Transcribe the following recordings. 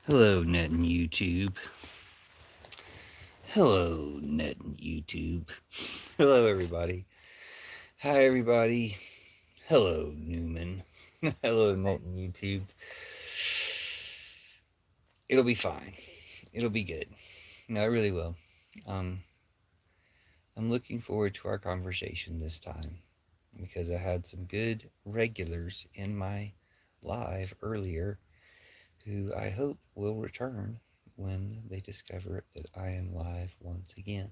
Hello, Net and YouTube. Hello, Net and YouTube. Hello, everybody. Hi, everybody. Hello, Newman. Hello, Net and YouTube. It'll be fine. It'll be good. No, it really will. Um, I'm looking forward to our conversation this time because I had some good regulars in my live earlier who I hope will return when they discover that I am live once again.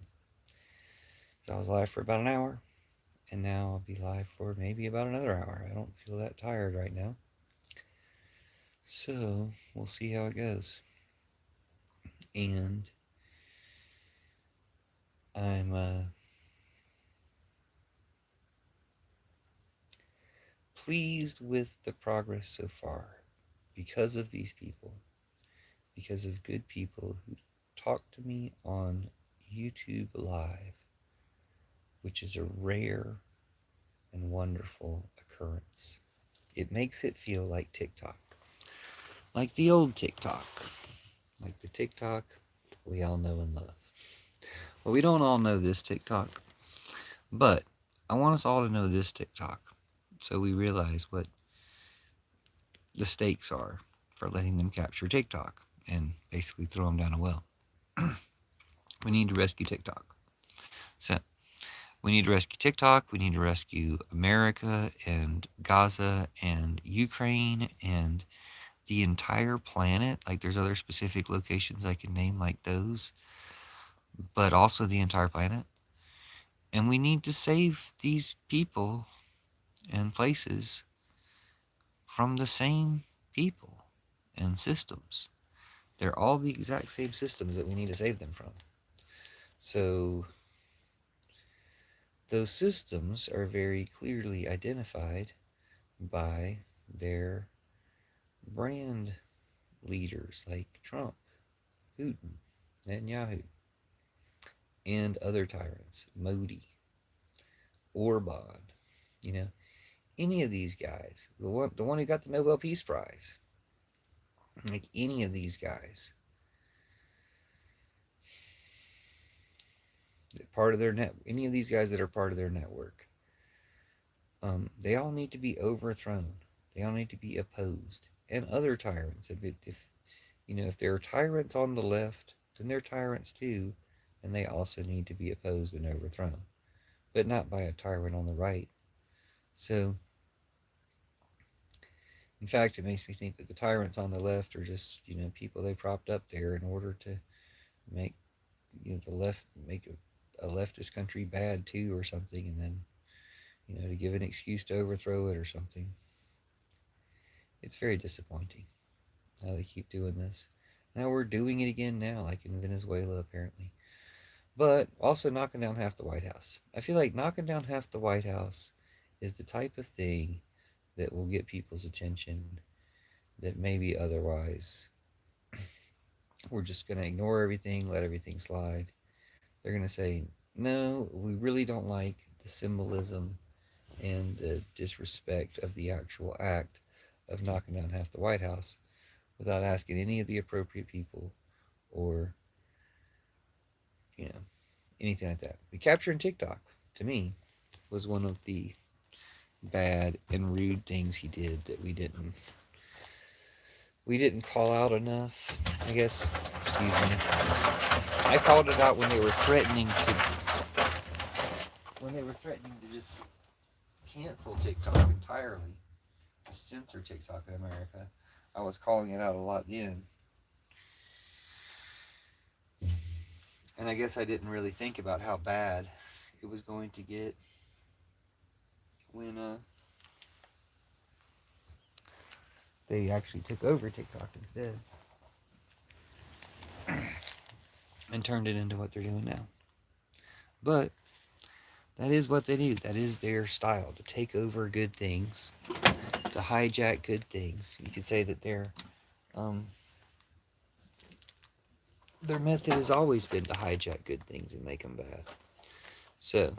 So I was live for about an hour, and now I'll be live for maybe about another hour. I don't feel that tired right now. So we'll see how it goes. And I'm pleased with the progress so far because of these people, because of good people who talk to me on YouTube Live, which is a rare and wonderful occurrence. It makes it feel like TikTok, like the old TikTok, like the TikTok we all know and love. Well, we don't all know this TikTok, but I want us all to know this TikTok so we realize what the stakes are for letting them capture TikTok and basically throw them down a well. We need to rescue TikTok. So, we need to rescue TikTok. We need to rescue America and Gaza and Ukraine and the entire planet. Like, there's other specific locations I can name, like those, but also the entire planet. And we need to save these people and places from the same people and systems. They're all the exact same systems that we need to save them from. So, those systems are very clearly identified by their brand leaders like Trump, Putin, Netanyahu, and other tyrants, Modi, Orban, you know, any of these guys, the one who got the Nobel Peace Prize, like any of these guys, part of their net, any of these guys that are part of their network, they all need to be overthrown. They all need to be opposed. And other tyrants, if there are tyrants on the left, then they're tyrants too, and they also need to be opposed and overthrown, but not by a tyrant on the right. So, in fact, it makes me think that the tyrants on the left are just, people they propped up there in order to make, the left make a leftist country bad too, or something, and then, to give an excuse to overthrow it or something. It's very disappointing how they keep doing this. Now we're doing it again now, like in Venezuela, apparently. But also knocking down half the White House. I feel like knocking down half the White House is the type of thing that will get people's attention that maybe otherwise we're just going to ignore everything, let everything slide. They're going to say, no, we really don't like the symbolism and the disrespect of the actual act of knocking down half the White House without asking any of the appropriate people or, you know, anything like that. But capturing TikTok, to me, was one of the bad and rude things he did that we didn't call out enough. I guess, excuse me. I called it out when they were threatening to just cancel TikTok entirely, just censor TikTok in America. I was calling it out a lot then. And I guess I didn't really think about how bad it was going to get when they actually took over TikTok instead and turned it into what they're doing now. But that is what they do. That is their style, to take over good things, to hijack good things. You could say that um, their method has always been to hijack good things and make them bad. So,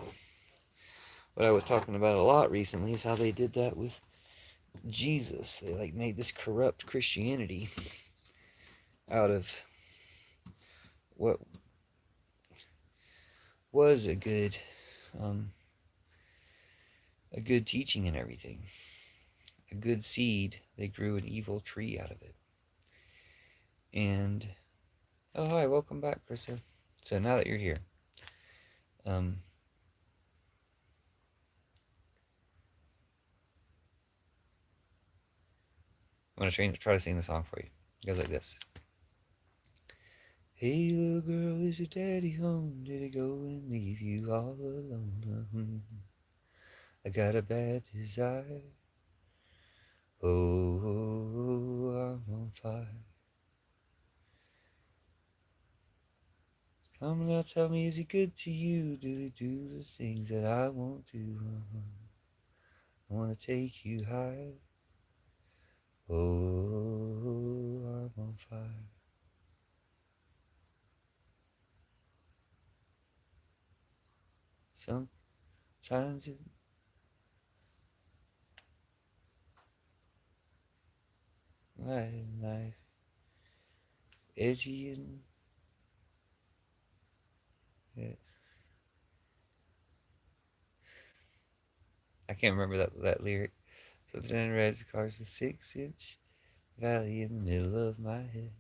what I was talking about a lot recently is how they did that with Jesus. They made this corrupt Christianity out of what was um, a good teaching and everything. A good seed, they grew an evil tree out of it. And oh hi, welcome back, Krista. So now that you're here, um, I'm gonna try to sing the song for you. It goes like this. Hey little girl, is your daddy home? Did he go and leave you all alone? I got a bad desire. Oh, I'm on fire. Come now, tell me, is he good to you? Do he do the things that I won't do? I wanna take you high. Oh, I'm on fire. Sometimes it my knife edgy and yeah. I can't remember that lyric. So then red cars a 6-inch valley in the middle of my head.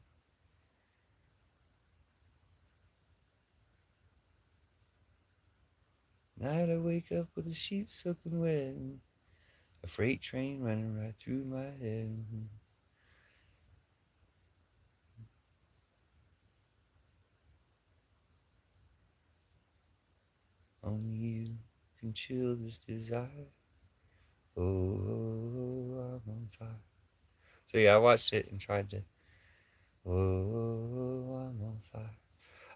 Night I wake up with the sheets soaking wet and a freight train running right through my head. Only you can chill this desire. Oh, I'm on fire. So yeah, I watched it and tried to. Oh, I'm on fire.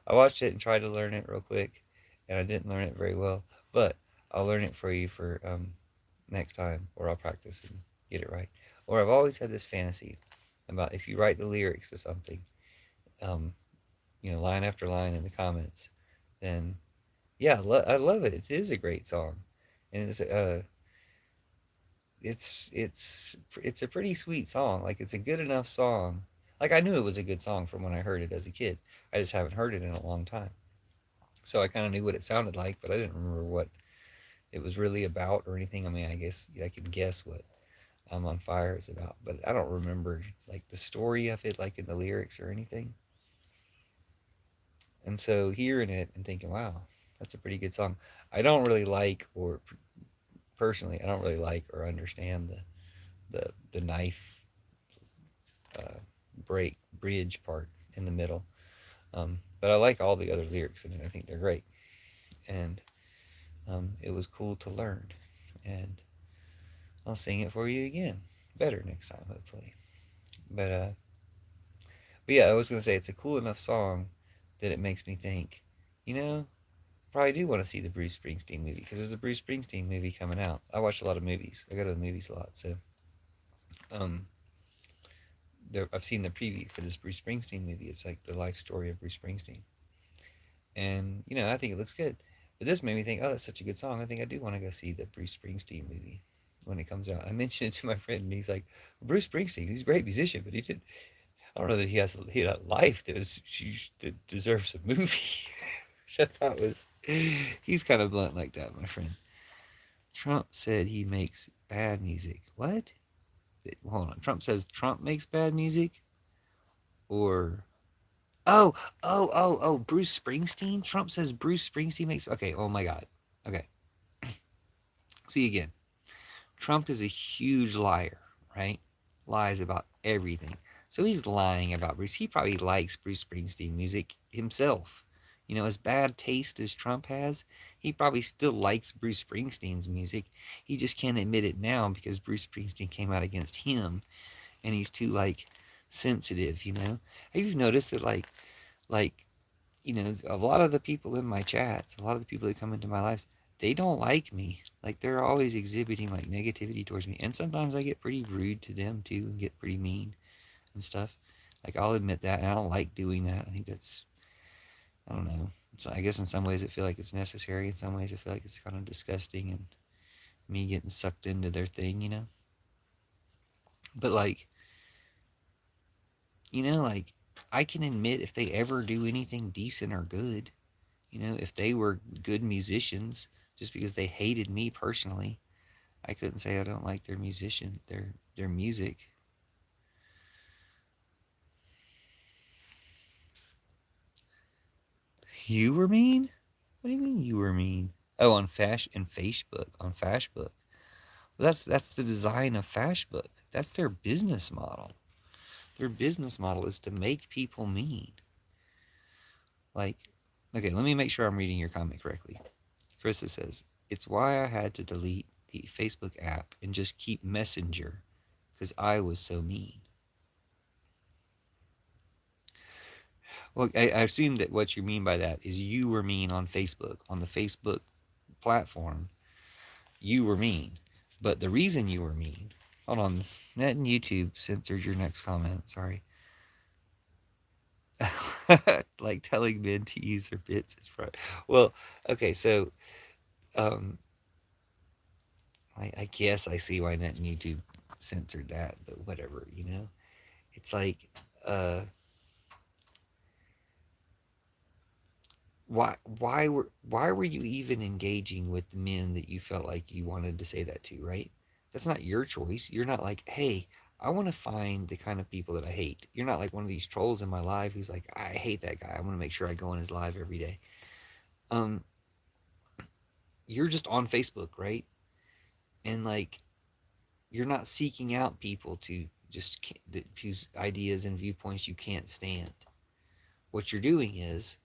I watched it and tried to learn it real quick, and I didn't learn it very well. But I'll learn it for you for next time, or I'll practice and get it right. Or I've always had this fantasy about if you write the lyrics to something, um, line after line in the comments, then yeah, I love it. It is a great song, and it's a pretty sweet song. Like it's a good enough song. Like I knew it was a good song from when I heard it as a kid. I just haven't heard it in a long time. So I kind of knew what it sounded like, but I didn't remember what it was really about or anything. I mean, I guess I can guess what I'm on Fire is about, but I don't remember like the story of it, like in the lyrics or anything. And so hearing it and thinking, wow, that's a pretty good song. I don't really like, or personally, I don't really like or understand the knife uh, break bridge part in the middle. But I like all the other lyrics in it. I think they're great, and it was cool to learn. And I'll sing it for you again, better next time, hopefully. But but yeah, I was gonna say it's a cool enough song that it makes me think, you know, probably do want to see the Bruce Springsteen movie because there's a Bruce Springsteen movie coming out. I watch a lot of movies. I go to the movies a lot, so um, I've seen the preview for this Bruce Springsteen movie. It's like the life story of Bruce Springsteen, and I think it looks good. But this made me think, oh, that's such a good song. I think I do want to go see the Bruce Springsteen movie when it comes out. I mentioned it to my friend, and he's like, Bruce Springsteen, he's a great musician, but he did. I don't know that he had a life that deserves a movie. Which I thought was, he's kind of blunt like that, my friend. Trump said he makes bad music. What? Hold on. Trump says Trump makes bad music, or oh, oh, Bruce Springsteen? Trump says Bruce Springsteen makes. Okay, oh my God. Okay, see again. Trump is a huge liar, right? Lies about everything. So he's lying about Bruce. He probably likes Bruce Springsteen music himself. As bad taste as Trump has, he probably still likes Bruce Springsteen's music. He just can't admit it now because Bruce Springsteen came out against him and he's too like sensitive. Have you noticed that a lot of the people in my chats, a lot of the people that come into my lives, they don't like me. Like they're always exhibiting like negativity towards me. And sometimes I get pretty rude to them too and get pretty mean and stuff. Like I'll admit that and I don't like doing that. I think that's I don't know. So I guess in some ways I feel like it's necessary. In some ways I feel like it's kind of disgusting and me getting sucked into their thing. But like I can admit if they ever do anything decent or good, if they were good musicians, just because they hated me personally, I couldn't say I don't like their music. You were mean? What do you mean you were mean? Oh, on Facebook, on Fashbook. Well, that's the design of Fashbook. That's their business model. Their business model is to make people mean. Like, okay, let me make sure I'm reading your comment correctly. Krista says, it's why I had to delete the Facebook app and just keep Messenger because I was so mean. Well, I assume that what you mean by that is you were mean on Facebook, on the Facebook platform. You were mean. But the reason you were mean, hold on, Net and YouTube censored your next comment. Sorry. Like telling men to use their bits is right. Well, okay, so um, I guess I see why Net and YouTube censored that, but whatever. It's like, uh, why were you even engaging with the men that you felt like you wanted to say that to, right? That's not your choice. You're not like, hey, I want to find the kind of people that I hate. You're not like one of these trolls in my life who's like, I hate that guy. I want to make sure I go on his live every day. Um, you're just on Facebook, right? And like, you're not seeking out people to just whose ideas and viewpoints you can't stand. What you're doing is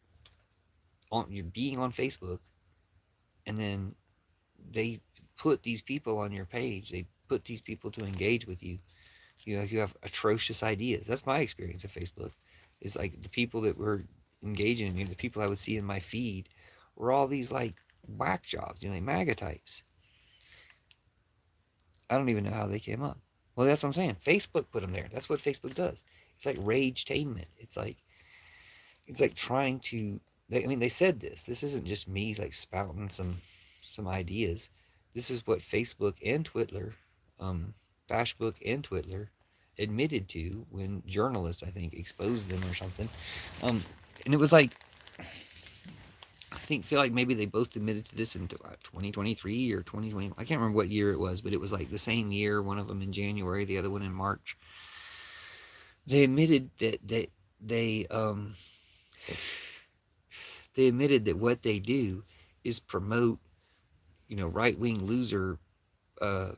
you're being on Facebook, and then they put these people on your page. They put these people to engage with you. You have atrocious ideas. That's my experience of Facebook. Is like the people that were engaging in me, the people I would see in my feed, were all these like whack jobs, like MAGA types. I don't even know how they came up. Well, that's what I'm saying. Facebook put them there. That's what Facebook does. It's like rage-tainment. It's like trying to. They said this. This isn't just me like spouting some ideas. This is what Facebook and Twitter, um, Bashbook and Twitter, admitted to when journalists, I think, exposed them or something. And it was like, feel like maybe they both admitted to this in 2023 or 2020. I can't remember what year it was, but it was like the same year. One of them in January, the other one in March. They admitted that they admitted that what they do is promote, right wing loser uh,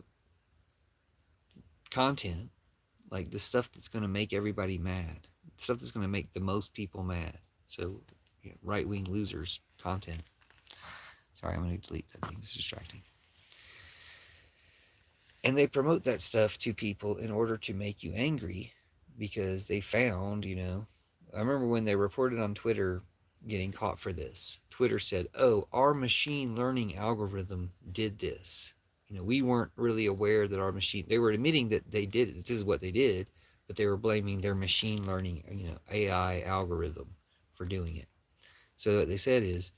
content, like the stuff that's going to make everybody mad, stuff that's going to make the most people mad. So, right wing losers content. Sorry, I'm going to delete that thing. It's distracting. And they promote that stuff to people in order to make you angry because they found, I remember when they reported on Twitter getting caught for this. Twitter said, "Oh, our machine learning algorithm did this. We weren't really aware that our machine." They were admitting that they did it. This is what they did, but they were blaming their machine learning, AI algorithm for doing it. So what they said is,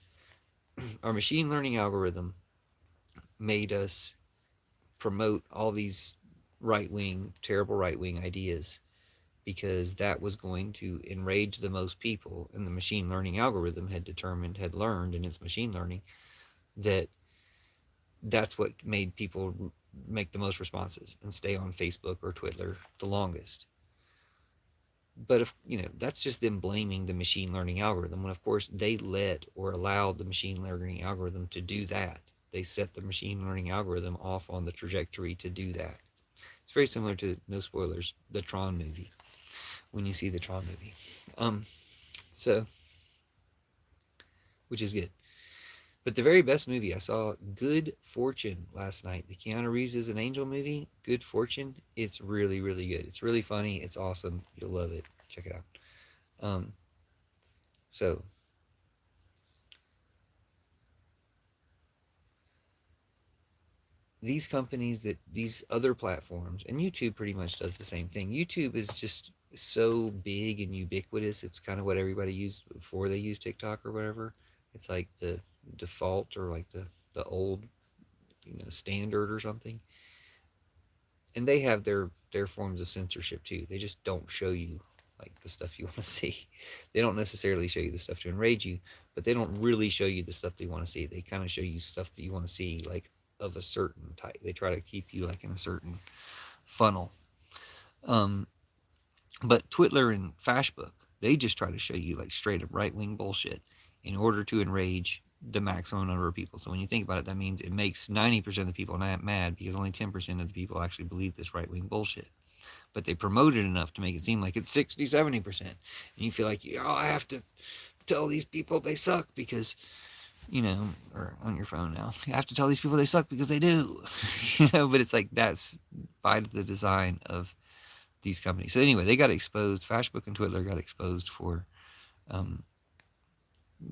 our machine learning algorithm made us promote all these terrible right wing ideas because that was going to enrage the most people. And the machine learning algorithm had learned in its machine learning that that's what made people make the most responses and stay on Facebook or Twitter the longest. But if that's just them blaming the machine learning algorithm, when of course they let or allowed the machine learning algorithm to do that. They set the machine learning algorithm off on the trajectory to do that. It's very similar to, no spoilers, the Tron movie. When you see the Tron movie, so, which is good. But the very best movie I saw, Good Fortune, last night. The Keanu Reeves is an angel movie, Good Fortune. It's really, really good. It's really funny. It's awesome. You'll love it. Check it out. Um, so these other platforms, and YouTube pretty much does the same thing. YouTube is just so big and ubiquitous. It's kind of what everybody used before they used TikTok or whatever. It's like the default, or like the old, standard or something. And they have their forms of censorship too. They just don't show you like the stuff you want to see. They don't necessarily show you the stuff to enrage you, but they don't really show you the stuff they want to see. They kind of show you stuff that you want to see, like of a certain type. They try to keep you like in a certain funnel. Um, but Twitler and Fashbook, they just try to show you like straight up right wing bullshit in order to enrage the maximum number of people. So when you think about it, that means it makes 90% of the people mad because only 10% of the people actually believe this right wing bullshit. But they promote it enough to make it seem like it's 60, 70%. And you feel like, oh, I have to tell these people they suck because, or on your phone now, you have to tell these people they suck because they do. But it's like that's by the design of these companies. So anyway, they got exposed. Fashbook and Twitter got exposed for um,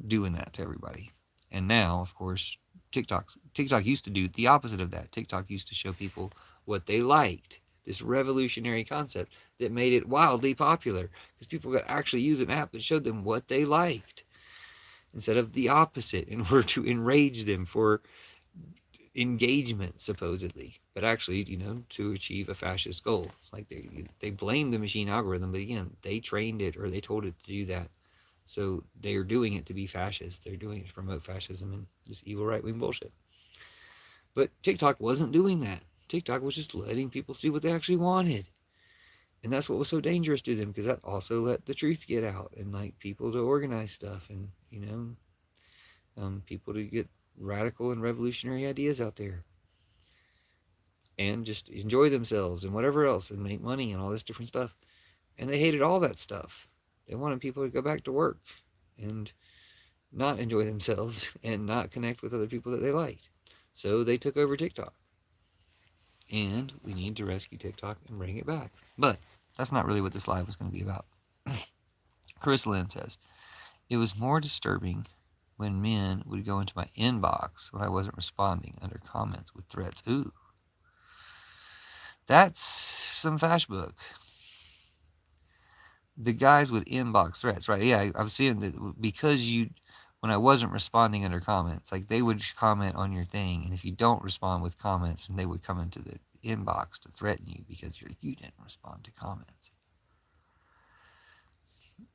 doing that to everybody. And now, of course, TikTok used to do the opposite of that. TikTok used to show people what they liked. This revolutionary concept that made it wildly popular because people could actually use an app that showed them what they liked instead of the opposite in order to enrage them for engagement, supposedly, but actually, to achieve a fascist goal. Like they blame the machine algorithm, but again, they trained it or they told it to do that. So they're doing it to be fascist. They're doing it to promote fascism and this evil right wing bullshit. But TikTok wasn't doing that. TikTok was just letting people see what they actually wanted. And that's what was so dangerous to them because that also let the truth get out and like people to organize stuff and, people to get radical and revolutionary ideas out there and just enjoy themselves and whatever else and make money and all this different stuff. And they hated all that stuff. They wanted people to go back to work and not enjoy themselves and not connect with other people that they liked. So they took over TikTok. And we need to rescue TikTok and bring it back. But that's not really what this live was going to be about. Chris Lynn says, it was more disturbing when men would go into my inbox when I wasn't responding under comments with threats. Ooh. That's some Fashbook. The guys would inbox threats, right? Yeah, I was seeing that because when I wasn't responding under comments, like they would comment on your thing, and if you don't respond with comments, then they would come into the inbox to threaten you because you didn't respond to comments.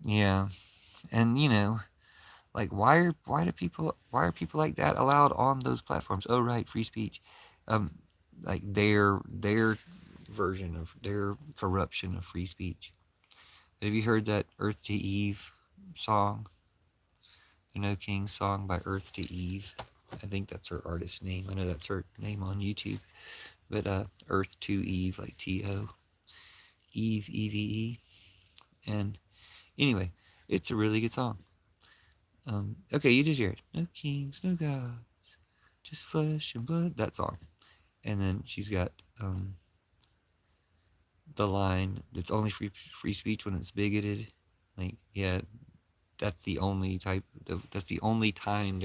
Yeah, and like why are people like that allowed on those platforms? Oh right, free speech. Like their version of their corruption of free speech. Have you heard that Earth to Eve song? The No King song by Earth to Eve. I think that's her artist name. I know that's her name on YouTube. But Earth to Eve, like T-O. Eve, E-V-E. And anyway, it's a really good song. Okay, you did hear it. No kings, no gods, just flesh and blood. That song. And then she's got the line, it's only free speech when it's bigoted. Like, yeah, that's the only time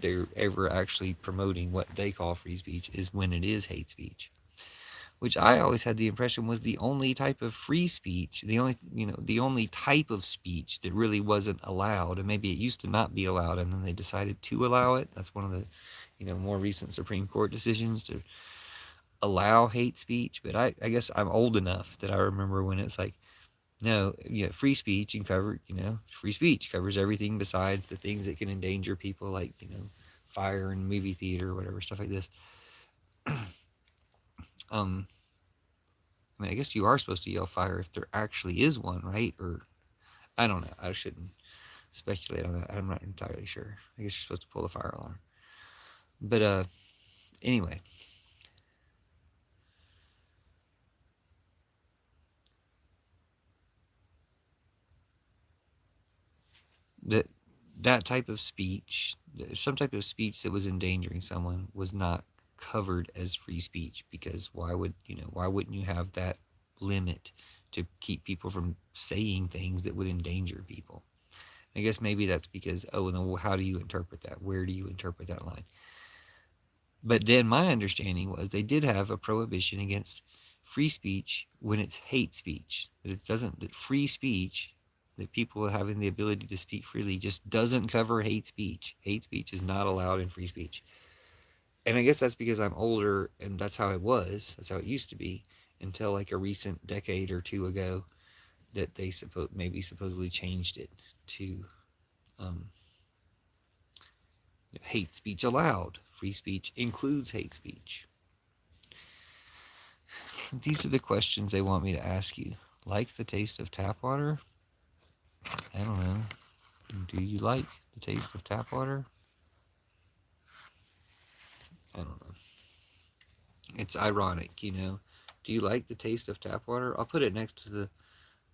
they're ever actually promoting what they call free speech is when it is hate speech, which I always had the impression was the only type of free speech, the only type of speech that really wasn't allowed. And maybe it used to not be allowed and then they decided to allow it. That's one of the more recent Supreme Court decisions to allow hate speech. But I guess I'm old enough that I remember when it's like, no, free speech and free speech covers everything besides the things that can endanger people, like fire and movie theater or whatever stuff like this. I mean, I guess you are supposed to yell fire if there actually is one, right? Or I don't know. I shouldn't speculate on that. I'm not entirely sure. I guess you're supposed to pull the fire alarm. But anyway. That type of speech, some type of speech that was endangering someone was not covered as free speech because why wouldn't you have that limit to keep people from saying things that would endanger people? I guess maybe that's because, then how do you interpret that? Where do you interpret that line? But then my understanding was they did have a prohibition against free speech when it's hate speech. That free speech, that people having the ability to speak freely, just doesn't cover hate speech. Hate speech is not allowed in free speech. And I guess that's because I'm older and that's how it was. That's how it used to be until like a recent decade or two ago. that they supposedly changed it to um, hate speech allowed. Free speech includes hate speech. These are the questions they want me to ask you. Like the taste of tap water? I don't know. Do you like the taste of tap water? I don't know. It's ironic, you know. Do you like the taste of tap water? I'll put it next to the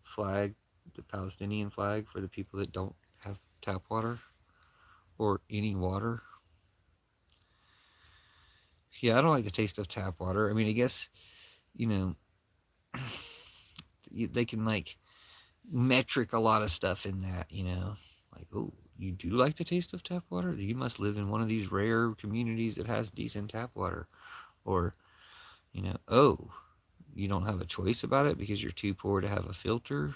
flag, the Palestinian flag, for the people that don't have tap water or any water. Yeah, I don't like the taste of tap water. I mean, I guess, you know, they can like metric a lot of stuff in that, you know. Like, oh, you do like the taste of tap water? You must live in one of these rare communities that has decent tap water. Or, you know, oh, you don't have a choice about it because you're too poor to have a filter.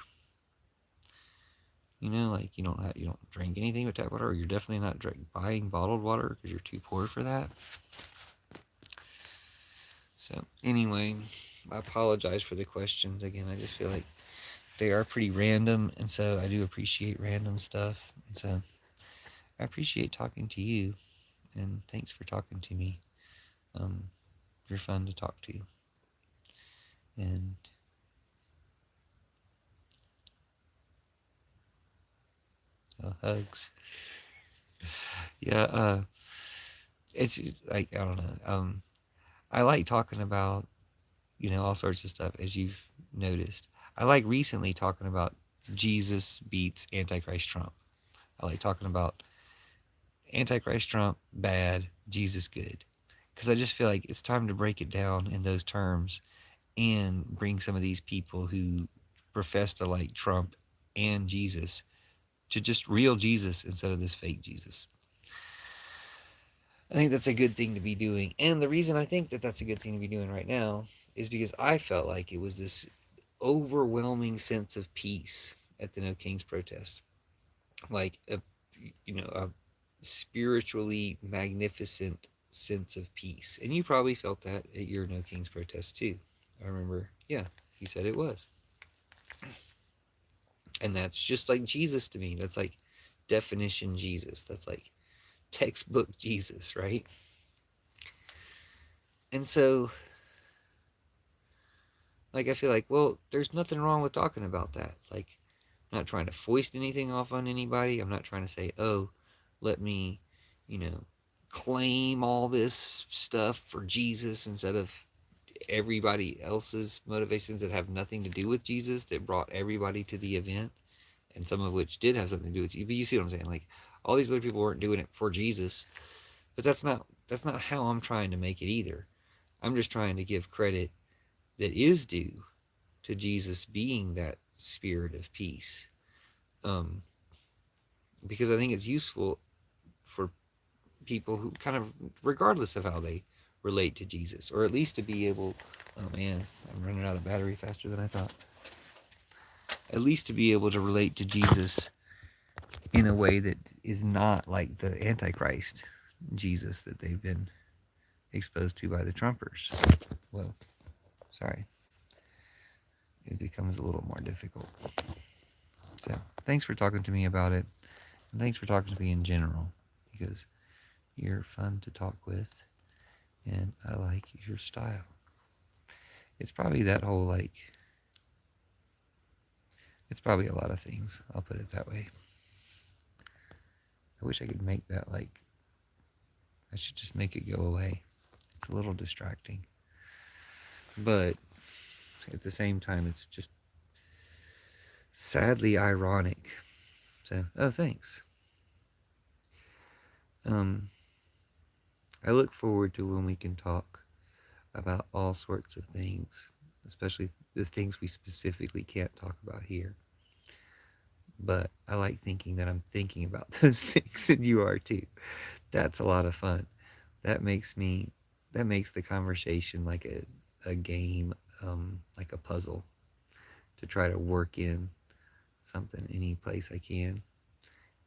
You know, like you don't drink anything with tap water, or you're definitely not buying bottled water because you're too poor for that. So anyway, I apologize for the questions again. I just feel like they are pretty random, and so I do appreciate random stuff. And so I appreciate talking to you, and thanks for talking to me. Um, you're fun to talk to, and hugs. Yeah, it's like I don't know. I like talking about all sorts of stuff, as you've noticed. I like recently talking about Jesus beats Antichrist Trump. I like talking about Antichrist Trump bad, Jesus good, because I just feel like it's time to break it down in those terms and bring some of these people who profess to like Trump and Jesus to just real Jesus instead of this fake Jesus. I think that's a good thing to be doing. And the reason I think that that's a good thing to be doing right now is because I felt like it was this overwhelming sense of peace at the No Kings protest. Like a spiritually magnificent sense of peace. And you probably felt that at your No Kings protest too. I remember, yeah, he said it was. And that's just like Jesus to me. That's like definition Jesus. That's like textbook Jesus, right? And so, like, I feel like, well, there's nothing wrong with talking about that. Like, I'm not trying to foist anything off on anybody. I'm not trying to say, oh, let me, you know, claim all this stuff for Jesus instead of everybody else's motivations that have nothing to do with Jesus that brought everybody to the event, and some of which did have something to do with you. But you see what I'm saying? Like, all these other people weren't doing it for Jesus, but that's not how I'm trying to make it either. I'm just trying to give credit that is due to Jesus being that spirit of peace. Um, because I think it's useful for people who kind of, regardless of how they relate to Jesus, or at least to be able, oh man, I'm running out of battery faster than I thought. At least to be able to relate to Jesus in a way that is not like the Antichrist Jesus that they've been exposed to by the Trumpers. Well, sorry. It becomes a little more difficult. So, thanks for talking to me about it. And thanks for talking to me in general, because you're fun to talk with, and I like your style. It's probably that whole, like, it's probably a lot of things. I'll put it that way. I wish I could make that, like, I should just make it go away. It's a little distracting. But at the same time, it's just sadly ironic. So, oh, thanks. I look forward to when we can talk about all sorts of things, especially the things we specifically can't talk about here. But I like thinking that I'm thinking about those things, and you are too. That's a lot of fun. That makes the conversation like a game, like a puzzle, to try to work in something any place I can.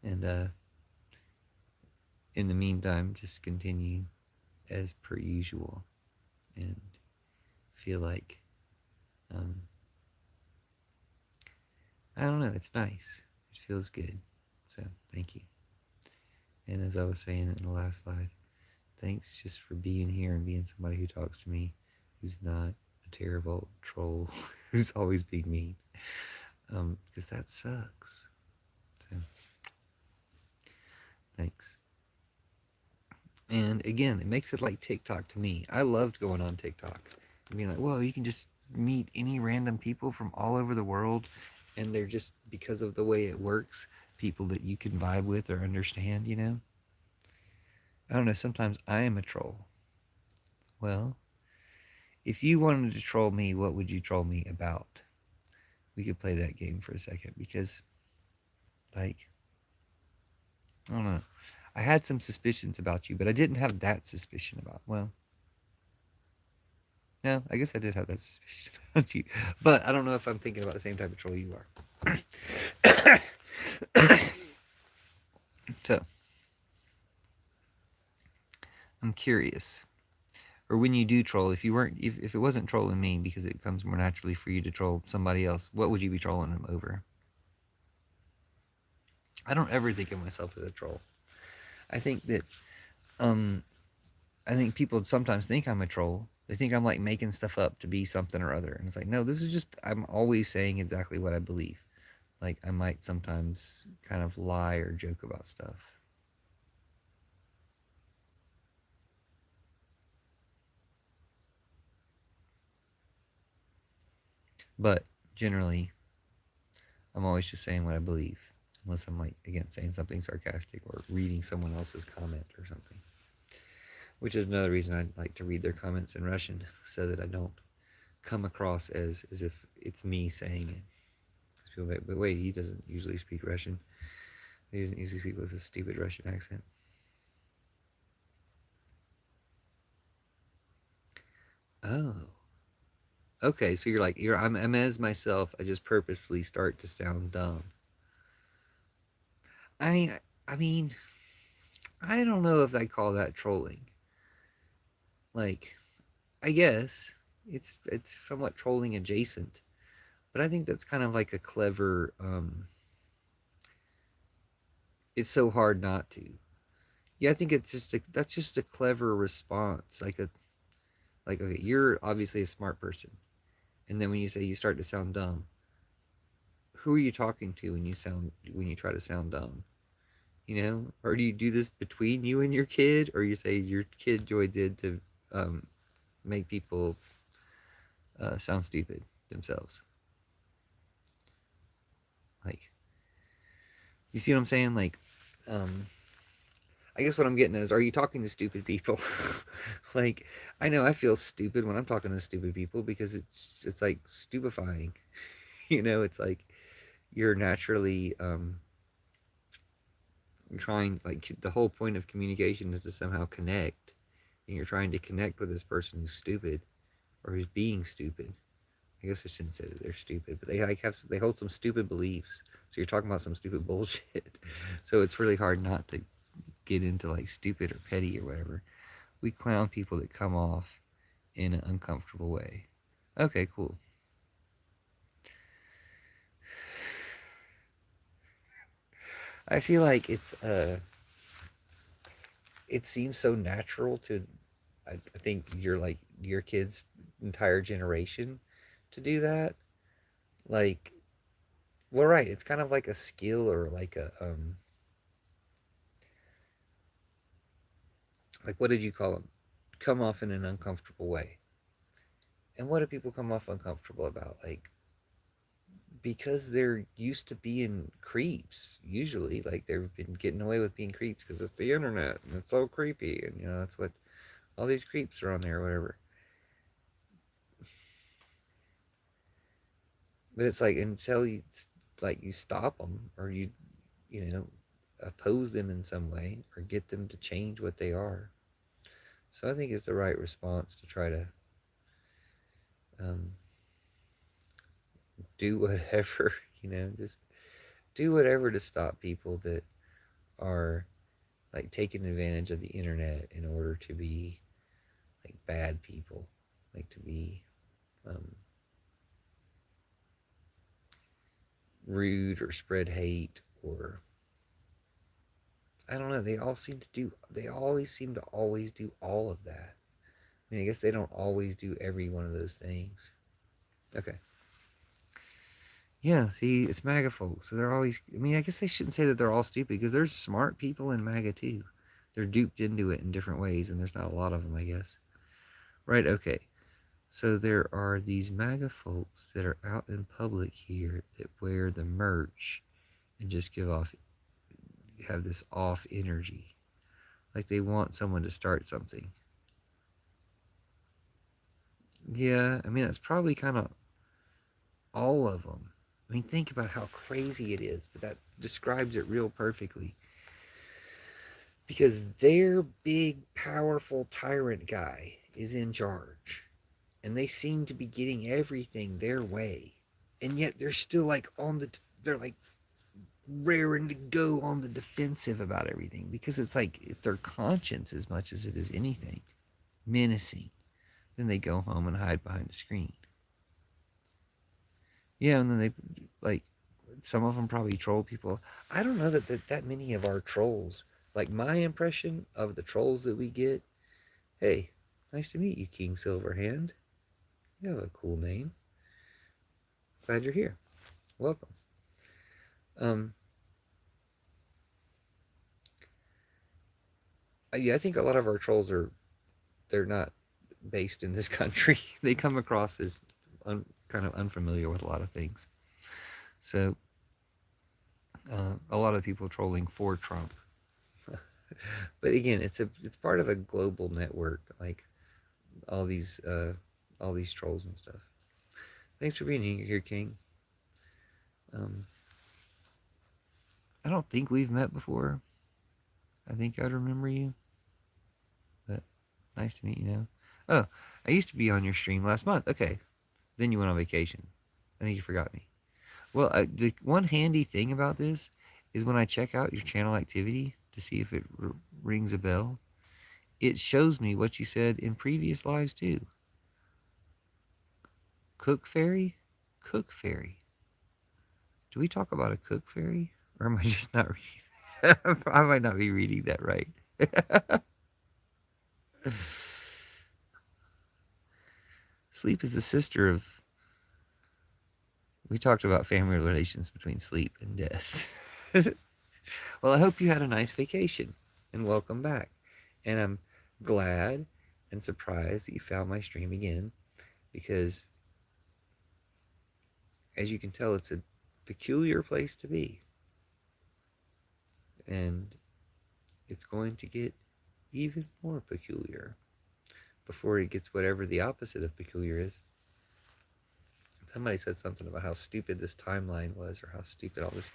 And in the meantime, just continue as per usual, and feel like um, I don't know. It's nice. It feels good. So thank you. And as I was saying in the last live, thanks just for being here and being somebody who talks to me, who's not a terrible troll, who's always being mean. Because that sucks. So thanks. And again, it makes it like TikTok to me. I loved going on TikTok and being like, well, you can just meet any random people from all over the world, and they're just, because of the way it works, people that you can vibe with or understand, you know? I don't know, sometimes I am a troll. Well, if you wanted to troll me, what would you troll me about? We could play that game for a second because, like, I don't know. I had some suspicions about you, but I didn't have that suspicion about, well, no, I guess I did have that suspicion about you. But I don't know if I'm thinking about the same type of troll you are. So, I'm curious. Or when you do troll, if it wasn't trolling me because it comes more naturally for you to troll somebody else, what would you be trolling them over? I don't ever think of myself as a troll. I think that um I think people sometimes think I'm a troll. They think I'm like making stuff up to be something or other. And it's like, no, this is just, I'm always saying exactly what I believe. Like, I might sometimes kind of lie or joke about stuff. But generally, I'm always just saying what I believe. Unless I'm like, again, saying something sarcastic or reading someone else's comment or something. Which is another reason I like to read their comments in Russian so that I don't come across as if it's me saying it. But wait, he doesn't usually speak Russian. He doesn't usually speak with a stupid Russian accent. Oh. Okay, so you're like, I'm as myself. I just purposely start to sound dumb. I mean, I mean, I don't know if I call that trolling. Like, I guess it's somewhat trolling adjacent, but I think that's kind of like a clever. It's so hard not to. Yeah, I think that's just a clever response. Like okay, you're obviously a smart person, and then when you say you start to sound dumb, who are you talking to when you try to sound dumb? You know, or do you do this between you and your kid, or you say your kid joins in to um, make people sound stupid themselves? Like, you see what I'm saying? Like, um, I guess what I'm getting at is, are you talking to stupid people? Like, I know I feel stupid when I'm talking to stupid people because it's like stupefying. You know, it's like you're naturally trying, like, the whole point of communication is to somehow connect, and you're trying to connect with this person who's stupid or who's being stupid. I guess I shouldn't say that they're stupid, but they hold some stupid beliefs. So you're talking about some stupid bullshit. So it's really hard not to get into like stupid or petty or whatever. We clown people that come off in an uncomfortable way. Okay, cool. I feel like it seems so natural to, I think you're like your kids' entire generation to do that. Like, well, right, it's kind of like a skill or like a like, what did you call them? Come off in an uncomfortable way. And what do people come off uncomfortable about? Like, because they're used to being creeps, usually. Like, they've been getting away with being creeps because it's the internet and it's so creepy. And, you know, that's what all these creeps are on there or whatever. But it's like, until you, like, you stop them or you know, oppose them in some way or get them to change what they are. So I think it's the right response to try to um, do whatever, you know, just do whatever to stop people that are like taking advantage of the internet in order to be like bad people, like to be um, rude or spread hate or I don't know. They always seem to always do all of that. I mean, I guess they don't always do every one of those things. Okay. Yeah, see, it's MAGA folks. So they're always, I mean, I guess they shouldn't say that they're all stupid because there's smart people in MAGA too. They're duped into it in different ways, and there's not a lot of them, I guess. Right, okay. So there are these MAGA folks that are out in public here that wear the merch and just have this off energy. Like they want someone to start something. Yeah, I mean, that's probably kind of all of them. I mean, think about how crazy it is, but that describes it real perfectly. Because their big, powerful tyrant guy is in charge, and they seem to be getting everything their way. And yet they're still they're like raring to go on the defensive about everything because it's like if their conscience as much as it is anything menacing, then they go home and hide behind a screen. Yeah, and then they like some of them probably troll people. I don't know that many of our trolls. Like my impression of the trolls that we get. Hey, nice to meet you, King Silverhand. You have a cool name. Glad you're here. Welcome. Um, yeah, I think a lot of our trolls they're not based in this country. They come across as kind of unfamiliar with a lot of things. So a lot of people trolling for Trump. But again, it's part of a global network, like all these uh, all these trolls and stuff. Thanks for being here, King. Um, I don't think we've met before. I think I'd remember you, but nice to meet you now. Oh, I used to be on your stream last month. Okay, then you went on vacation. I think you forgot me. Well, the one handy thing about this is when I check out your channel activity to see if it rings a bell, it shows me what you said in previous lives too. Cook fairy? Cook fairy. Do we talk about a cook fairy? Or am I just not reading? I might not be reading that right. Sleep is the sister of. We talked about family relations between sleep and death. Well, I hope you had a nice vacation and welcome back. And I'm glad and surprised that you found my stream again because, as you can tell, it's a peculiar place to be. And it's going to get even more peculiar before it gets whatever the opposite of peculiar is. Somebody said something about how stupid this timeline was or how stupid all this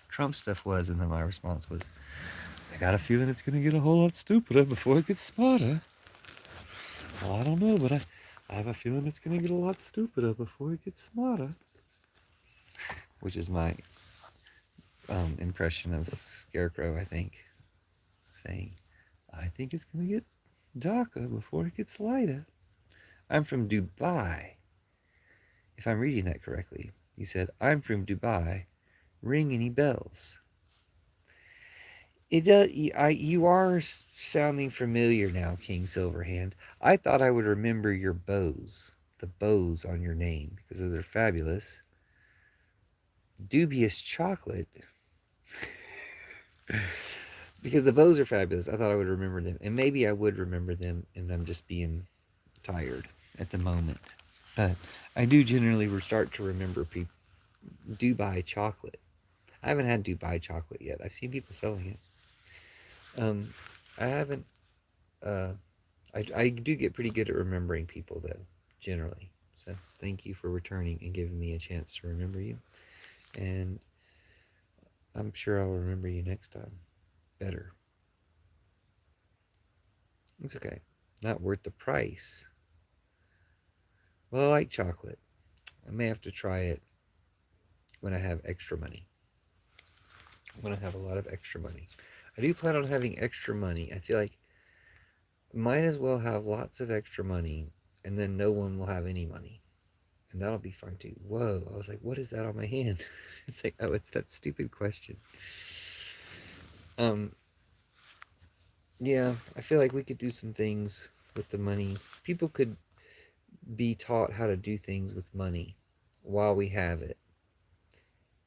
Trump stuff was, and then my response was, I got a feeling it's going to get a whole lot stupider before it gets smarter. Well, I don't know, but I have a feeling it's going to get a lot stupider before it gets smarter. Which is my impression of Scarecrow, I think, saying, I think it's going to get darker before it gets lighter. I'm from Dubai. If I'm reading that correctly, he said, I'm from Dubai. Ring any bells? It does. You are sounding familiar now, King Silverhand. I thought I would remember your bows, the bows on your name, because they're fabulous. Dubious chocolate, because the bows are fabulous. I thought I would remember them, and maybe I would remember them, and I'm just being tired at the moment. But I do generally start to remember Dubai chocolate. I haven't had Dubai chocolate yet. I've seen people selling it. I haven't. Uh, I do get pretty good at remembering people though, generally. So thank you for returning and giving me a chance to remember you. And I'm sure I'll remember you next time. Better. It's okay. Not worth the price. Well, I like chocolate. I may have to try it when I have extra money. When I have a lot of extra money. I do plan on having extra money. I feel like might as well have lots of extra money and then no one will have any money. And that'll be fine too. Whoa, I was like, what is that on my hand? It's like, oh, it's that stupid question. Um, yeah, I feel like we could do some things with the money. People could be taught how to do things with money while we have it.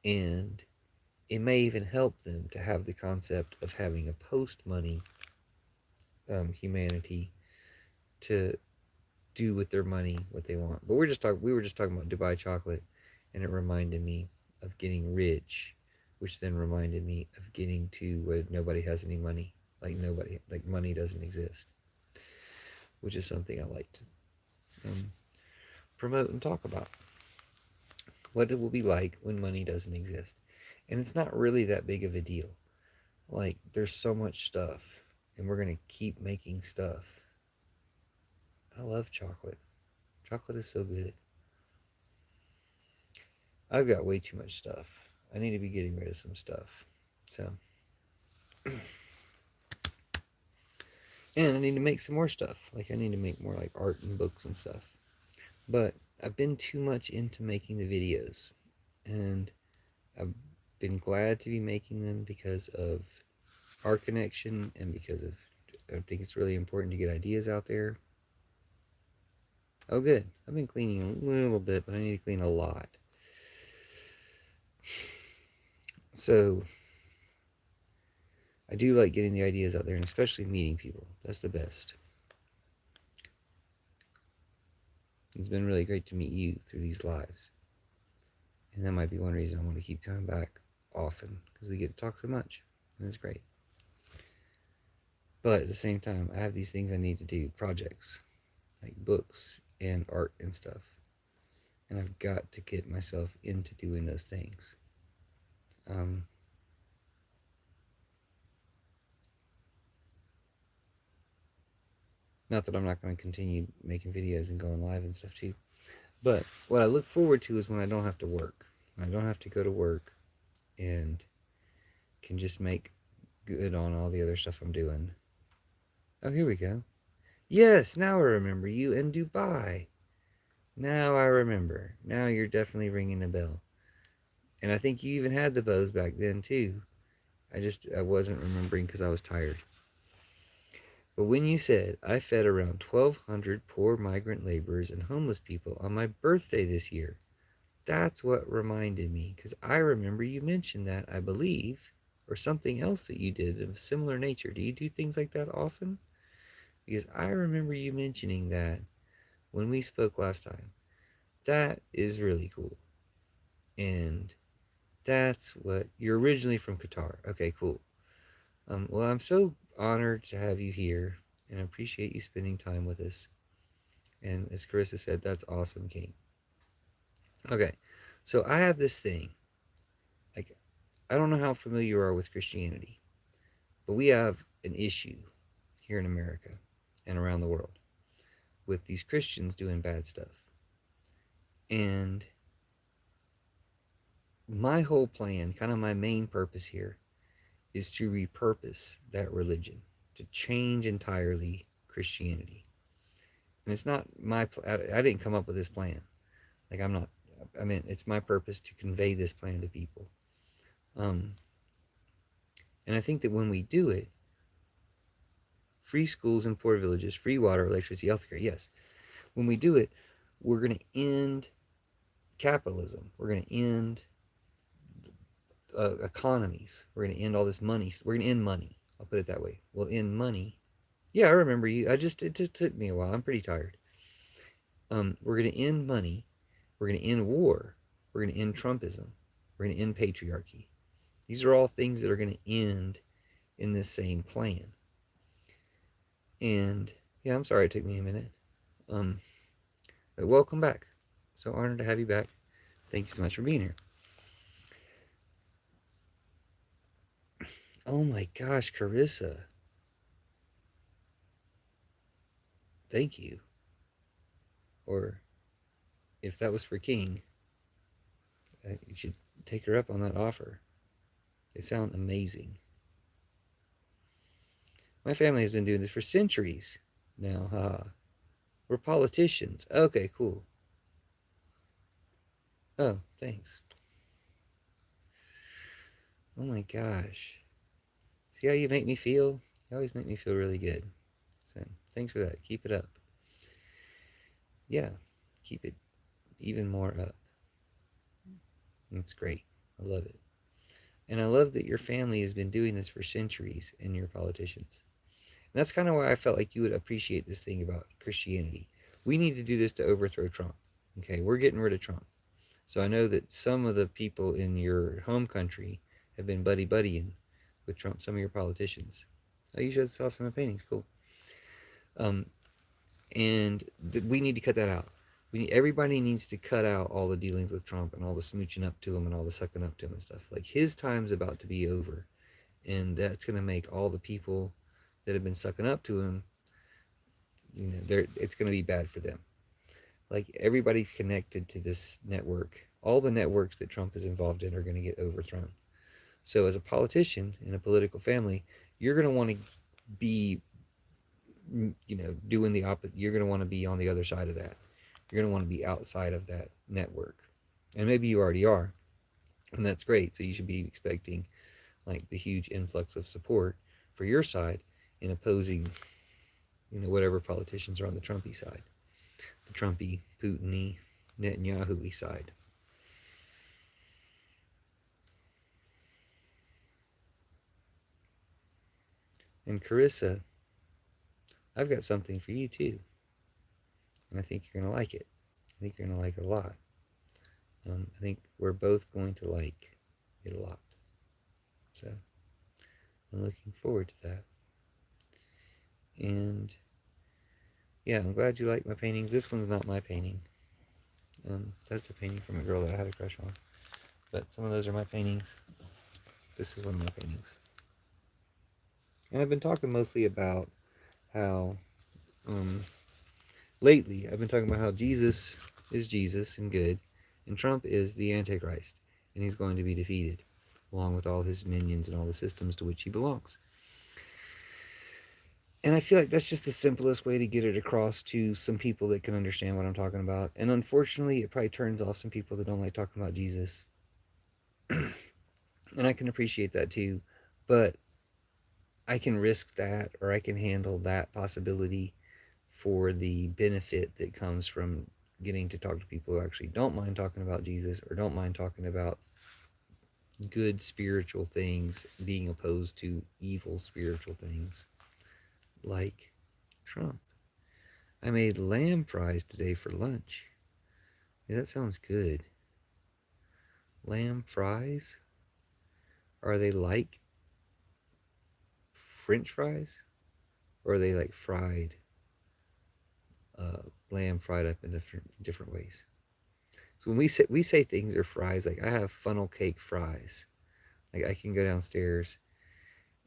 And it may even help them to have the concept of having a post money humanity to do with their money what they want. But we were just talking about Dubai chocolate, and it reminded me of getting rich, which then reminded me of getting to where nobody has any money, like money doesn't exist, which is something I like to um, promote and talk about. What it will be like when money doesn't exist, and it's not really that big of a deal. Like there's so much stuff, and we're gonna keep making stuff. I love chocolate. Chocolate is so good. I've got way too much stuff. I need to be getting rid of some stuff. So, and I need to make some more stuff. Like I need to make more like art and books and stuff. But I've been too much into making the videos, and I've been glad to be making them because of our connection and because of I think it's really important to get ideas out there. Oh, good. I've been cleaning a little bit, but I need to clean a lot. So I do like getting the ideas out there, and especially meeting people. That's the best. It's been really great to meet you through these lives. And that might be one reason I want to keep coming back often, because we get to talk so much. And it's great. But at the same time, I have these things I need to do, projects, like books and art and stuff. And I've got to get myself into doing those things. Um, Not that I'm not going to continue making videos and going live and stuff too. But what I look forward to is when I don't have to work. When I don't have to go to work and can just make good on all the other stuff I'm doing. Oh, here we go. Yes, now I remember you in Dubai. Now I remember. Now you're definitely ringing a bell. And I think you even had the bows back then too. I wasn't remembering because I was tired. But when you said I fed around 1,200 poor migrant laborers and homeless people on my birthday this year, that's what reminded me, because I remember you mentioned that, I believe, or something else that you did of similar nature. Do you do things like that often? Because I remember you mentioning that when we spoke last time. That is really cool. And that's what you're originally from Qatar. Okay, cool. Well, I'm so honored to have you here, and I appreciate you spending time with us. And as Carissa said, that's awesome, King. Okay, so I have this thing. Like, I don't know how familiar you are with Christianity, but we have an issue here in America and around the world with these Christians doing bad stuff. And my whole plan, kind of my main purpose here, is to repurpose that religion, to change entirely Christianity. And it's not I didn't come up with this plan. Like, I'm not, I mean, it's my purpose to convey this plan to people. Um, and I think that when we do it, free schools in poor villages, free water, electricity, healthcare, yes. When we do it, we're going to end capitalism. We're going to end economies. We're going to end all this money. We're going to end money. I'll put it that way. We'll end money. Yeah, I remember you. It just took me a while. I'm pretty tired. We're going to end money. We're going to end war. We're going to end Trumpism. We're going to end patriarchy. These are all things that are going to end in this same plan. And yeah, I'm sorry it took me a minute. Um, but welcome back. So honored to have you back. Thank you so much for being here. Oh my gosh, Carissa. Thank you. Or if that was for King, you should take her up on that offer. They sound amazing. My family has been doing this for centuries now. Haha. We're politicians. Okay, cool. Oh, thanks. Oh my gosh. See how you make me feel? You always make me feel really good. So thanks for that. Keep it up. Yeah, keep it even more up. That's great. I love it. And I love that your family has been doing this for centuries and your politicians. And that's kind of why I felt like you would appreciate this thing about Christianity. We need to do this to overthrow Trump. Okay, we're getting rid of Trump. So I know that some of the people in your home country have been buddying with Trump, some of your politicians. Oh, you saw some of my paintings. Cool. Um, and we need to cut that out. Everybody needs to cut out all the dealings with Trump and all the smooching up to him and all the sucking up to him and stuff. Like his time's about to be over, and that's gonna make all the people that have been sucking up to him, it's gonna be bad for them. Like everybody's connected to this network. All the networks that Trump is involved in are gonna get overthrown. So as a politician in a political family, you're gonna want to be, doing the opposite. You're gonna want to be on the other side of that. You're going to want to be outside of that network. And maybe you already are, and that's great. So you should be expecting like the huge influx of support for your side in opposing, whatever politicians are on the Trumpy side, the Trumpy, Putin-y, Netanyahu-y side. And Carissa, I've got something for you too. And I think you're going to like it. I think you're going to like it a lot. I think we're both going to like it a lot. So I'm looking forward to that. And yeah, I'm glad you like my paintings. This one's not my painting. That's a painting from a girl that I had a crush on. But some of those are my paintings. This is one of my paintings. And I've been talking mostly about how, lately, I've been talking about how Jesus is Jesus and good, and Trump is the Antichrist, and he's going to be defeated, along with all his minions and all the systems to which he belongs. And I feel like that's just the simplest way to get it across to some people that can understand what I'm talking about. And unfortunately, it probably turns off some people that don't like talking about Jesus. And I can appreciate that too. But I can risk that, or I can handle that possibility for the benefit that comes from getting to talk to people who actually don't mind talking about Jesus or don't mind talking about good spiritual things being opposed to evil spiritual things like Trump. I made lamb fries today for lunch. Yeah, that sounds good. Lamb fries? Are they like French fries? Or are they like fried? Lamb fried up in different ways. So when we say things are fries, like I have funnel cake fries. Like I can go downstairs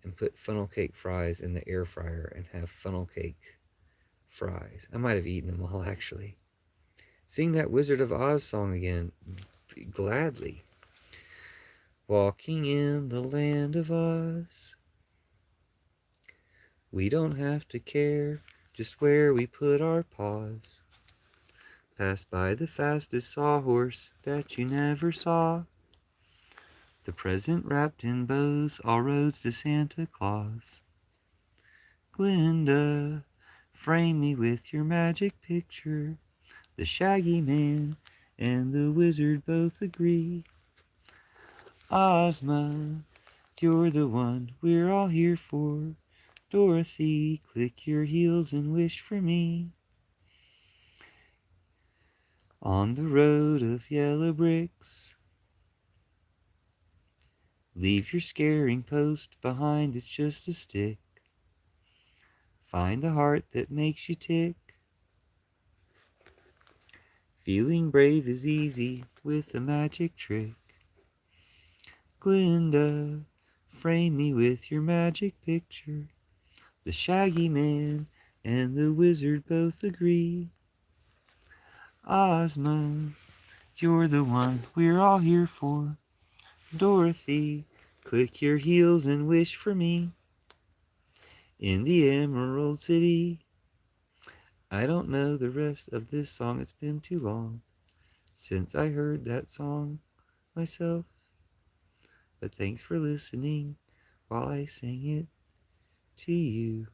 and put funnel cake fries in the air fryer and have funnel cake fries. I might have eaten them all actually. Sing that Wizard of Oz song again, gladly. Walking in the land of Oz. We don't have to care just where we put our paws. Passed by the fastest sawhorse that you never saw. The present wrapped in bows, all roads to Santa Claus. Glinda, frame me with your magic picture. The Shaggy Man and the Wizard both agree. Ozma, you're the one we're all here for. Dorothy, click your heels and wish for me. On the road of yellow bricks, leave your scaring post behind, it's just a stick. Find the heart that makes you tick. Feeling brave is easy with a magic trick. Glinda, frame me with your magic picture. The Shaggy Man and the Wizard both agree. Ozma, you're the one we're all here for. Dorothy, click your heels and wish for me. In the Emerald City. I don't know the rest of this song, it's been too long. since I heard that song myself. But thanks for listening while I sang it to you.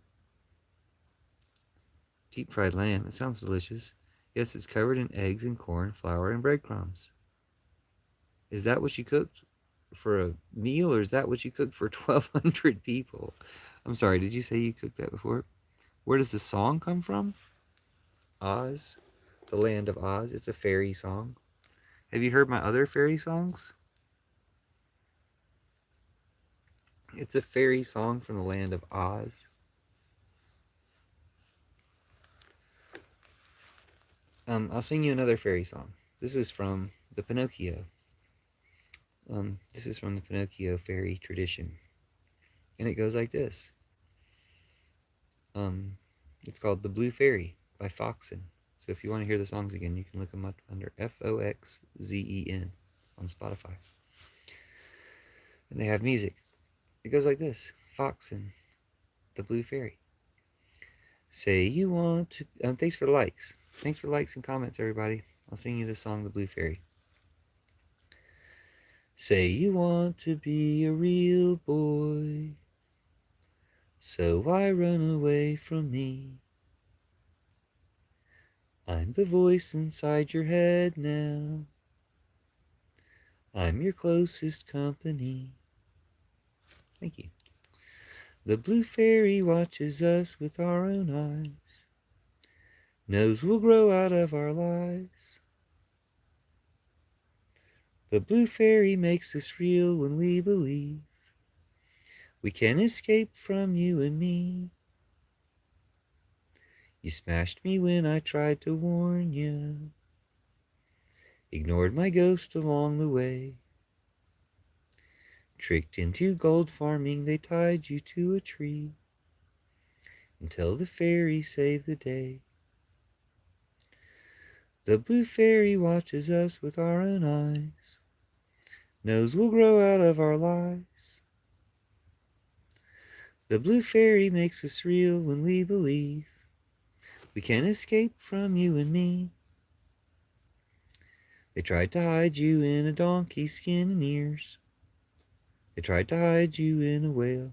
Deep fried lamb, it sounds delicious. Yes, it's covered in eggs and corn, flour, and breadcrumbs. Is that what you cooked for a meal, or is that what you cooked for 1,200 people? I'm sorry, did you say you cooked that before? Where does the song come from? Oz, the land of Oz. It's a fairy song. Have you heard my other fairy songs? It's a fairy song from the land of Oz. I'll sing you another fairy song. This is from the Pinocchio. This is from the Pinocchio fairy tradition, and it goes like this. Um, it's called "The Blue Fairy" by Foxen. So if you want to hear the songs again, you can look them up under Foxzen on Spotify, and they have music. It goes like this: Foxen, the Blue Fairy. Say you want to. Thanks for the likes. Thanks for the likes and comments, everybody. I'll sing you the song "The Blue Fairy." Say you want to be a real boy, so why run away from me? I'm the voice inside your head now. I'm your closest company. Thank you. The blue fairy watches us with our own eyes, knows we'll grow out of our lies. The blue fairy makes us real when we believe we can escape from you and me. You smashed me when I tried to warn you, ignored my ghost along the way. Tricked into gold farming, they tied you to a tree until the fairy saved the day. The blue fairy watches us with our own eyes, knows we'll grow out of our lies. The blue fairy makes us real when we believe we can escape from you and me. They tried to hide you in a donkey's skin and ears. They tried to hide you in a whale.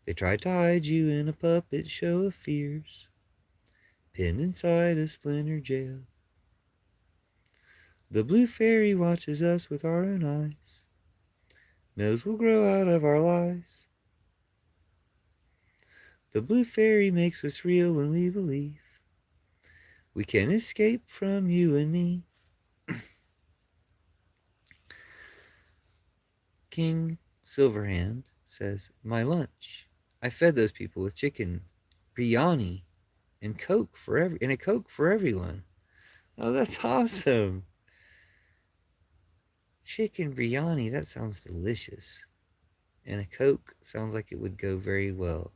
They tried to hide you in a puppet show of fears, pinned inside a splinter jail. The blue fairy watches us with our own eyes, knows we'll grow out of our lies. The blue fairy makes us real when we believe we can escape from you and me. King Silverhand says, my lunch. I fed those people with chicken, biryani, and a Coke for everyone. Oh, that's awesome. Chicken biryani, that sounds delicious. And a Coke sounds like it would go very well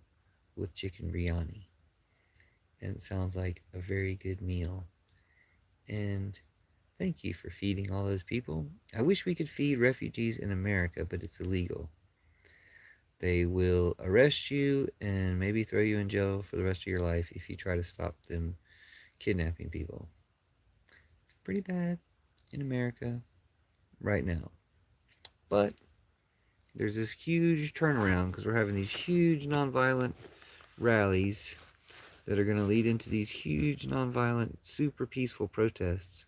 with chicken biryani. And it sounds like a very good meal. And thank you for feeding all those people. I wish we could feed refugees in America, but it's illegal. They will arrest you and maybe throw you in jail for the rest of your life if you try to stop them kidnapping people. It's pretty bad in America right now. But there's this huge turnaround because we're having these huge nonviolent rallies that are going to lead into these huge nonviolent, super peaceful protests,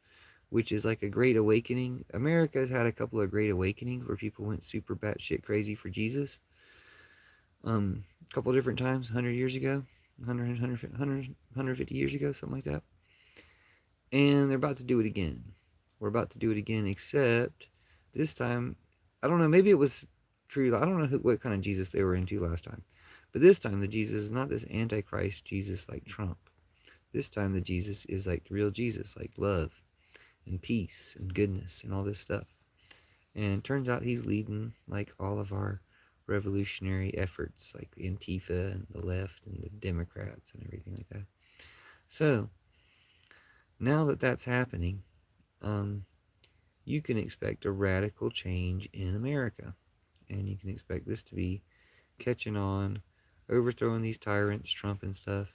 which is like a great awakening. America has had a couple of great awakenings where people went super batshit crazy for Jesus. A couple of different times, 100 years ago, 150 years ago, something like that. And they're about to do it again. We're about to do it again, except this time, I don't know, maybe it was true. I don't know what kind of Jesus they were into last time. But this time, the Jesus is not this antichrist Jesus like Trump. This time, the Jesus is like the real Jesus, like love and peace and goodness and all this stuff. And it turns out he's leading like all of our revolutionary efforts, like Antifa and the left and the Democrats and everything like that. So now that that's happening, you can expect a radical change in America. And you can expect this to be catching on, overthrowing these tyrants, Trump and stuff.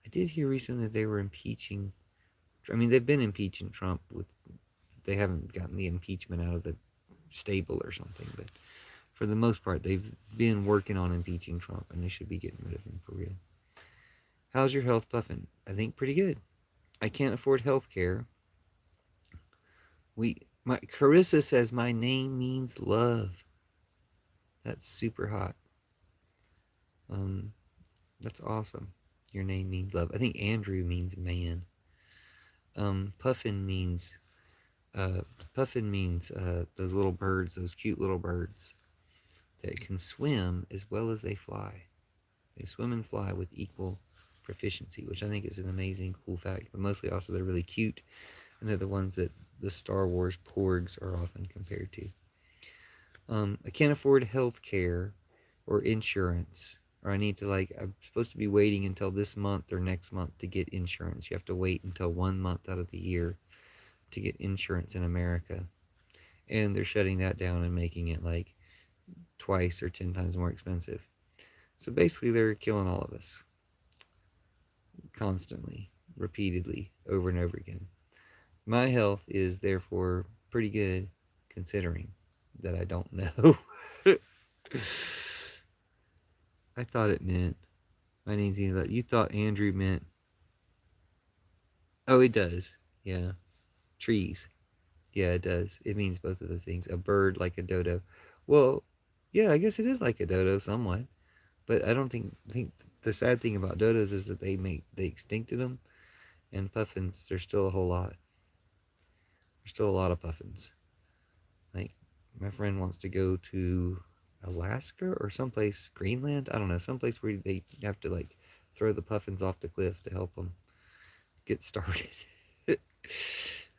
I did hear recently that they were impeaching I mean, they've been impeaching Trump with, they haven't gotten the impeachment out of the stable or something, but for the most part, they've been working on impeaching Trump, and they should be getting rid of him for real. How's your health, Puffin? I think pretty good. I can't afford health care. Carissa says my name means love. That's super hot. Um, that's awesome. Your name means love. I think Andrew means man. Puffin means uh, Puffin means those little birds, those cute little birds that can swim as well as they fly. They swim and fly with equal proficiency, which I think is an amazing, cool fact. But mostly also they're really cute, and they're the ones that the Star Wars porgs are often compared to. I can't afford health care or insurance, or I need to, like, I'm supposed to be waiting until this month or next month to get insurance. You have to wait until 1 month out of the year to get insurance in America. And they're shutting that down and making it like twice or 10 times more expensive. So basically, they're killing all of us constantly, repeatedly, over and over again. My health is therefore pretty good considering that I don't know. I thought it meant my name's Ela. You thought Andrew meant. Oh, it does. Yeah. Trees. Yeah, it does. It means both of those things. A bird like a dodo. Well, yeah, I guess it is like a dodo somewhat. But I don't think the sad thing about dodos is that they extincted them, and puffins. There's still a whole lot. There's still a lot of puffins. Like, my friend wants to go to Alaska or someplace, Greenland. I don't know, someplace where they have to like throw the puffins off the cliff to help them get started.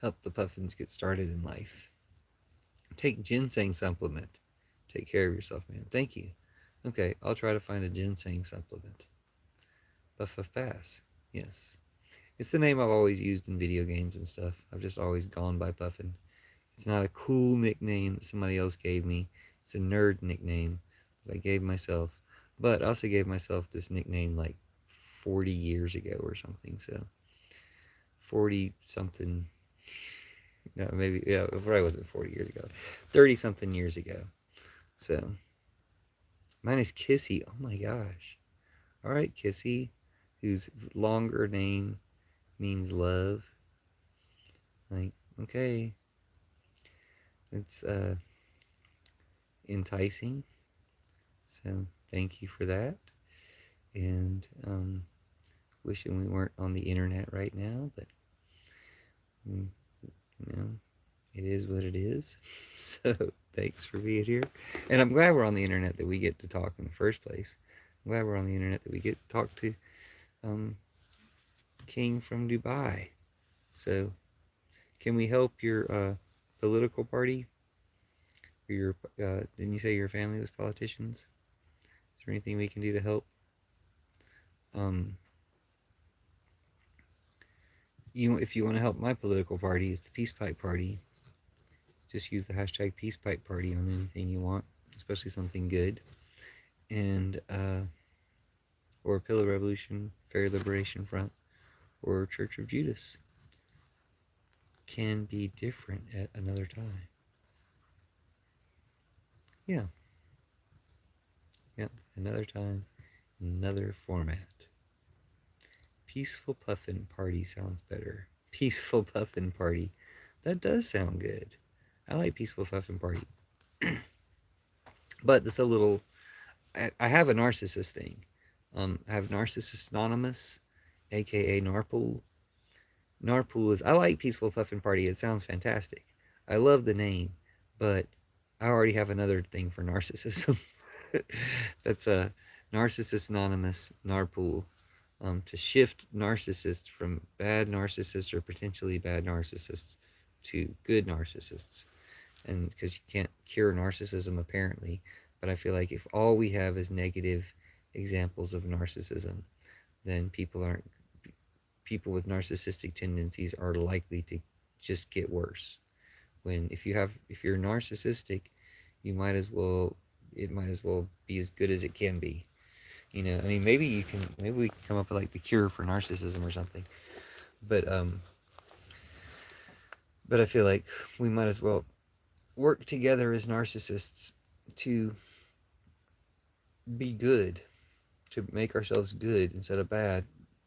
Help the puffins get started in life. Take ginseng supplement. Take care of yourself, man. Thank you. Okay, I'll try to find a ginseng supplement. Puff Puff Pass. Yes. It's the name I've always used in video games and stuff. I've just always gone by Puffin. It's not a cool nickname that somebody else gave me. It's a nerd nickname that I gave myself. But I also gave myself this nickname like 40 years ago or something. So 40 something. No, maybe, yeah, it probably wasn't 40 years ago. 30 something years ago. So mine is Kissy. Oh my gosh. All right, Kissy, whose longer name means love. Like, okay. It's enticing. So thank you for that. And wishing we weren't on the internet right now, but mm, you know, it is what it is. So thanks for being here. And I'm glad we're on the internet that we get to talk in the first place. I'm glad we're on the internet that we get to talk to um, King from Dubai. So can we help your political party? Or your didn't you say your family was politicians? Is there anything we can do to help? Um, if you want to help my political party, it's the Peace Pipe Party. Just use the hashtag Peace Pipe Party on anything you want, especially something good. And or Pillar Revolution, Fair Liberation Front, or Church of Judas can be different at another time. Yeah, yeah, another time, another format. Peaceful Puffin Party sounds better. Peaceful Puffin Party. That does sound good. I like Peaceful Puffin Party. But it's a little. I have a narcissist thing. I have Narcissist Anonymous, aka Narpool. Narpool is. I like Peaceful Puffin Party. It sounds fantastic. I love the name, but I already have another thing for narcissism. That's a Narcissist Anonymous Narpool. To shift narcissists from bad narcissists or potentially bad narcissists to good narcissists. And because you can't cure narcissism apparently, but I feel like if all we have is negative examples of narcissism, then people with narcissistic tendencies are likely to just get worse. If you're narcissistic, you might as well it might as well be as good as it can be. I mean, maybe we can come up with like the cure for narcissism or something. But But I feel like we might as well work together as narcissists to be good, to make ourselves good instead of bad,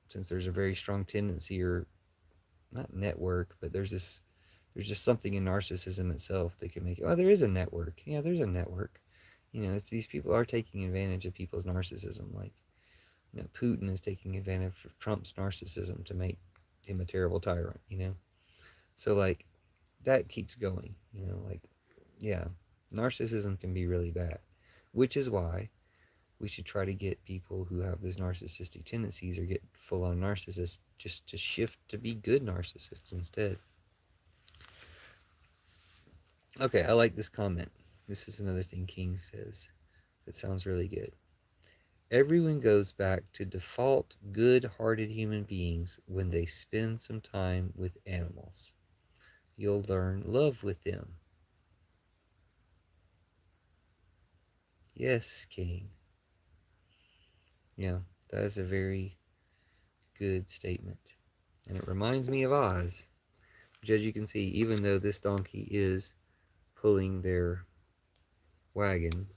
since there's a very strong tendency, or not network, but there's just something in narcissism itself that can make it. Oh, there is a network. Yeah, there's a network. These people are taking advantage of people's narcissism. Like, Putin is taking advantage of Trump's narcissism to make him a terrible tyrant. So like that keeps going. Like, yeah, narcissism can be really bad, which is why we should try to get people who have these narcissistic tendencies or get full-on narcissists just to shift to be good narcissists instead. Okay, I like this comment. This is another thing King says that sounds really good. Everyone goes back to default good-hearted human beings when they spend some time with animals. You'll learn love with them. Yes, King. Yeah, that is a very good statement. And it reminds me of Oz, which, as you can see, even though this donkey is pulling their wagon,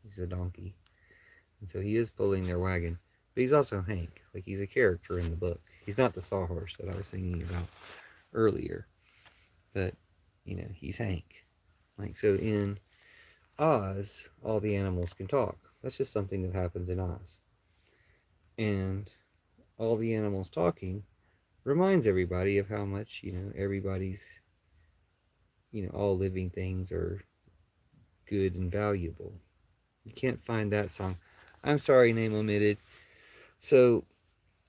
he's a donkey. And so he is pulling their wagon. But he's also Hank. Like, he's a character in the book. He's not the sawhorse that I was singing about earlier. But, he's Hank. Like, so in Oz, all the animals can talk. That's just something that happens in Oz. And all the animals talking reminds everybody of how much, everybody's, all living things are good and valuable. You can't find that song. I'm sorry, name omitted. So,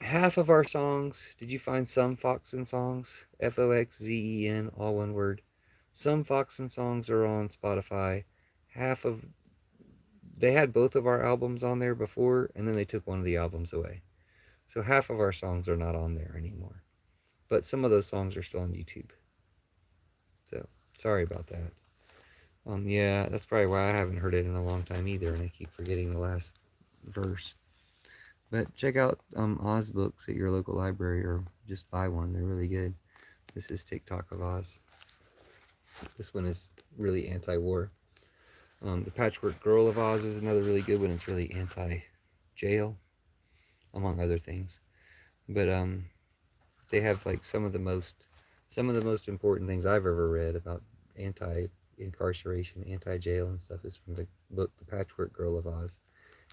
half of our songs, did you find Some Foxen songs? Foxzen, all one word. Some Foxen songs are on Spotify. They had both of our albums on there before, and then they took one of the albums away. So half of our songs are not on there anymore. But some of those songs are still on YouTube. So, sorry about that. Yeah, that's probably why I haven't heard it in a long time either, and I keep forgetting the last verse. But check out Oz books at your local library, or just buy one. They're really good. This is TikTok of Oz. This one is really anti-war. The Patchwork Girl of Oz is another really good one. It's really anti-jail, among other things. But they have like some of the most important things I've ever read about anti-incarceration, anti-jail and stuff is from the book The Patchwork Girl of Oz.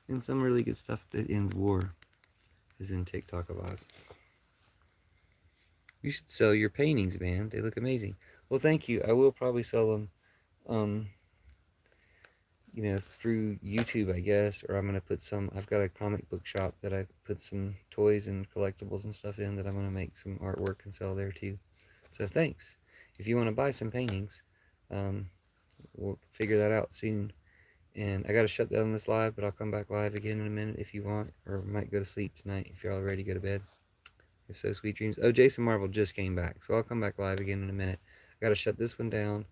And some really good stuff that ends war is in TikTok of Oz. You should sell your paintings, man. They look amazing. Well, thank you. I will probably sell them, through YouTube, I guess, or I'm going to put some, I've got a comic book shop that I put some toys and collectibles and stuff in that I'm going to make some artwork and sell there too. So thanks. If you want to buy some paintings, we'll figure that out soon. And I got to shut down this live, but I'll come back live again in a minute if you want, or might go to sleep tonight if you're all ready to go to bed. If so, sweet dreams. Oh, Jason Marvel just came back, so I'll come back live again in a minute. I got to shut this one down,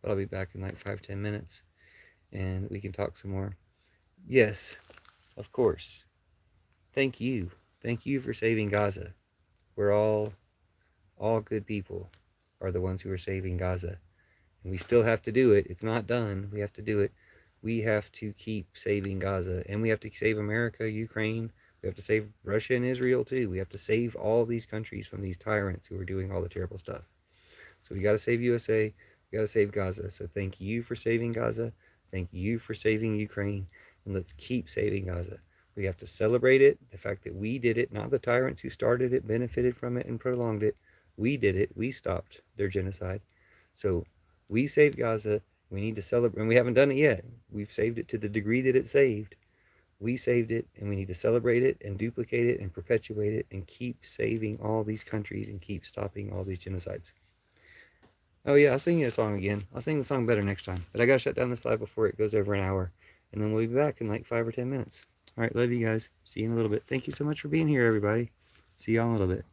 but I'll be back in like 5-10 minutes, and we can talk some more. Yes, of course. Thank you. Thank you for saving Gaza. We're all good people are the ones who are saving Gaza. And we still have to do it. It's not done. We have to do it. We have to keep saving Gaza. And we have to save America, Ukraine. We have to save Russia and Israel too. We have to save all these countries from these tyrants who are doing all the terrible stuff. So we got to save USA. We got to save Gaza. So thank you for saving Gaza. Thank you for saving Ukraine. And let's keep saving Gaza. We have to celebrate it. The fact that we did it, not the tyrants who started it, benefited from it, and prolonged it. We did it. We stopped their genocide. So we saved Gaza. We need to celebrate, and we haven't done it yet. We've saved it to the degree that it saved. We saved it, and we need to celebrate it and duplicate it and perpetuate it and keep saving all these countries and keep stopping all these genocides. Oh yeah, I'll sing you a song again. I'll sing the song better next time. But I gotta shut down this live before it goes over an hour. And then we'll be back in like 5 or 10 minutes. Alright, love you guys. See you in a little bit. Thank you so much for being here, everybody. See y'all in a little bit.